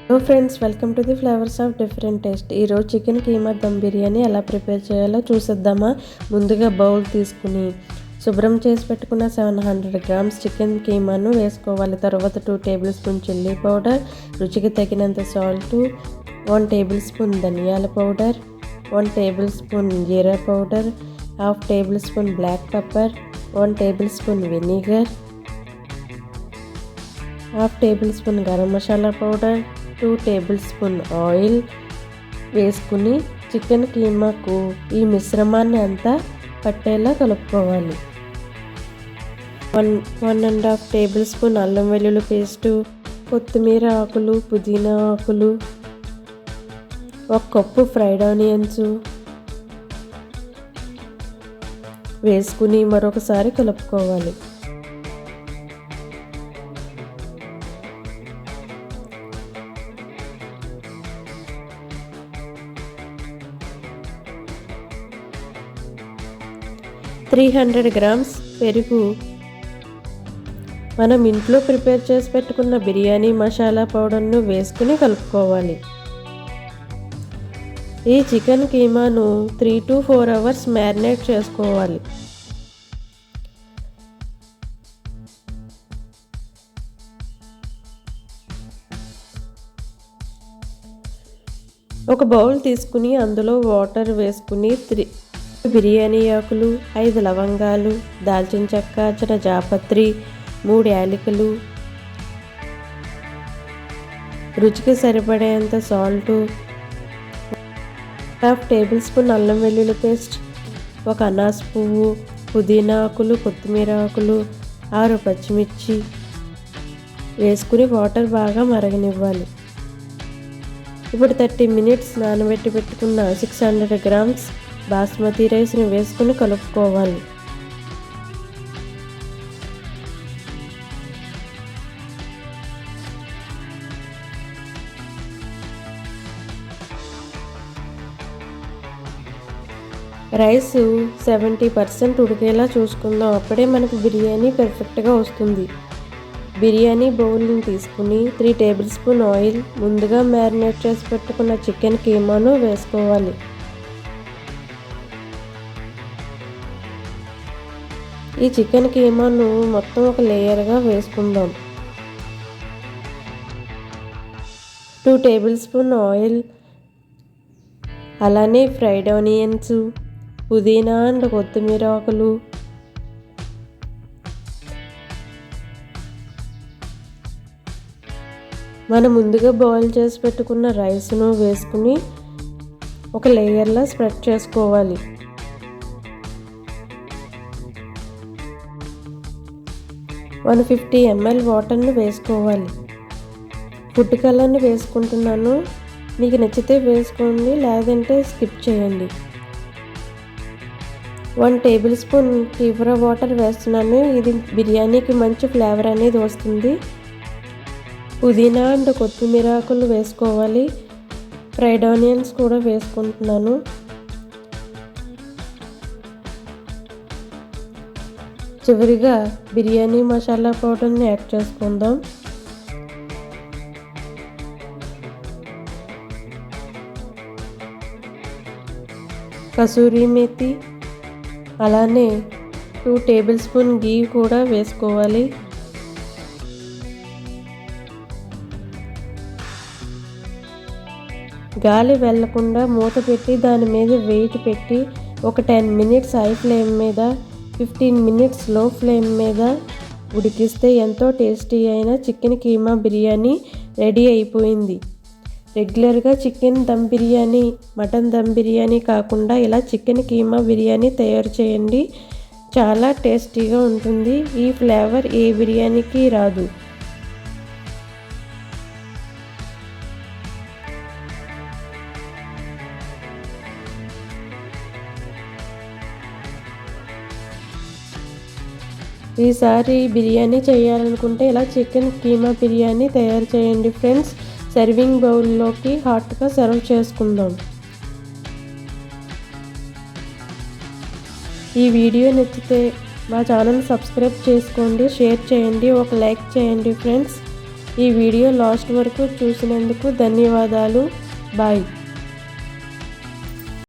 Hello friends, welcome to the flavours of different taste. ఈరోజు chicken keema dum biryani ఎలా prepare చేయాలో చూసేద్దామా. ముందుగా బౌల్ తీసుకుని శుభ్రం చేసి పెట్టుకున్న 700 గ్రామ్స్ చికెన్ కీమాను వేసుకోవాలి. తర్వాత 2 టేబుల్ స్పూన్ చిల్లీ పౌడర్, రుచికి తగినంత సాల్ట్, 1 టేబుల్ స్పూన్ ధనియాల పౌడర్, 1 టేబుల్ స్పూన్ జీరా powder, half table spoon black pepper, 1 table spoon vinegar, half table spoon garam masala powder, 2 table spoon oil వేసుకుని చికెన్ కీమాకు ఈ మిశ్రమాన్ని అంతా పట్టేలా కలుపుకోవాలి. 1.5 టేబుల్ స్పూన్ అల్లం వెల్లుల్లి పేస్టు, కొత్తిమీర ఆకులు, పుదీనా ఆకులు, 1 కప్పు ఫ్రైడ్ ఆనియన్స్ వేసుకుని మరొకసారి కలుపుకోవాలి. $300 గ్రామ్స్ పెరుగు, మనం ఇంట్లో ప్రిపేర్ చేసి పెట్టుకున్న బిర్యానీ మసాలా పౌడర్ను వేసుకుని కలుపుకోవాలి. ఈ చికెన్ కీమాను 3 to 4 అవర్స్ మ్యారినేట్ చేసుకోవాలి. ఒక బౌల్ తీసుకుని అందులో వాటర్ వేసుకుని బిర్యానీ ఆకులు, 5 లవంగాలు, దాల్చిన చెక్క, చిన్న జాపత్రి, 3 యాలకులు, రుచికి సరిపడేంత సాల్టు, హాఫ్ టేబుల్ స్పూన్ అల్లం వెల్లుల్లి పేస్ట్, 1 అనాస పువ్వు, పుదీనా ఆకులు, కొత్తిమీర ఆకులు, 6 పచ్చిమిర్చి వేసుకుని వాటర్ బాగా మరగనివ్వాలి. ఇప్పుడు 30 మినిట్స్ నానబెట్టి పెట్టుకున్న 600 గ్రామ్స్ బాస్మతి రైస్ని వేసుకుని కలుపుకోవాలి. రైస్ 70% ఉడికేలా చూసుకుందాం. అప్పుడే మనకు బిర్యానీ పర్ఫెక్ట్గా వస్తుంది. బిర్యానీ బౌల్ని తీసుకుని 3 టేబుల్ స్పూన్ ఆయిల్, ముందుగా మ్యారినేట్ చేసి పెట్టుకున్న చికెన్ కీమాను వేసుకోవాలి. ఈ చికెన్ కీమాను మొత్తం ఒక లేయర్గా వేసుకుందాం. 2 టేబుల్ స్పూన్ ఆయిల్, అలానే ఫ్రైడ్ ఆనియన్స్, పుదీనా అండ్ కొత్తిమీర ఆకులు, మనం ముందుగా బాయిల్ చేసి పెట్టుకున్న రైస్ను వేసుకుని ఒక లేయర్లా స్ప్రెడ్ చేసుకోవాలి. వన్ 150 ml వాటర్ని వేసుకోవాలి. ఫుడ్ కలర్ని వేసుకుంటున్నాను, మీకు నచ్చితే వేసుకోండి, లేదంటే స్కిప్ చేయండి. 1 టేబుల్ స్పూన్ కీఫ్రా వాటర్ వేస్తున్నాను. ఇది బిర్యానీకి మంచి ఫ్లేవర్ అనేది వస్తుంది. పుదీనా అండ్ కొత్తిమీర ఆకులు వేసుకోవాలి. ఫ్రైడ్ ఆనియన్స్ కూడా వేసుకుంటున్నాను. చివరిగా బిర్యానీ మసాలా పౌడర్ని యాడ్ చేసుకుందాం. కసూరి మేతి, అలానే 2 టేబుల్ స్పూన్ గీ కూడా వేసుకోవాలి. గాలి వెళ్లకుండా మూత పెట్టి దాని మీద వెయిట్ పెట్టి ఒక 10 మినిట్స్ హై ఫ్లేమ్ మీద, 15 మినిట్స్ లో ఫ్లేమ్ మీద ఉడికిస్తే ఎంతో టేస్టీ అయిన చికెన్ కీమా బిర్యానీ రెడీ అయిపోయింది. రెగ్యులర్గా చికెన్ దమ్ బిర్యానీ, మటన్ దమ్ బిర్యానీ కాకుండా ఇలా చికెన్ కీమా బిర్యానీ తయారు చేయండి. చాలా టేస్టీగా ఉంటుంది. ఈ ఫ్లేవర్ ఏ బిర్యానీకి రాదు. ఈసారి బిర్యానీ చేయాలనుకుంటే ఇలా చికెన్ కీమా బిర్యానీ తయారు చేయండి ఫ్రెండ్స్. సర్వింగ్ బౌల్లోకి హాట్గా సర్వ్ చేసుకుందాం. ఈ వీడియో నచ్చితే మా ఛానల్ సబ్స్క్రైబ్ చేసుకోండి, షేర్ చేయండి, ఒక లైక్ చేయండి ఫ్రెండ్స్. ఈ వీడియో లాస్ట్ వరకు చూసినందుకు ధన్యవాదాలు. బాయ్.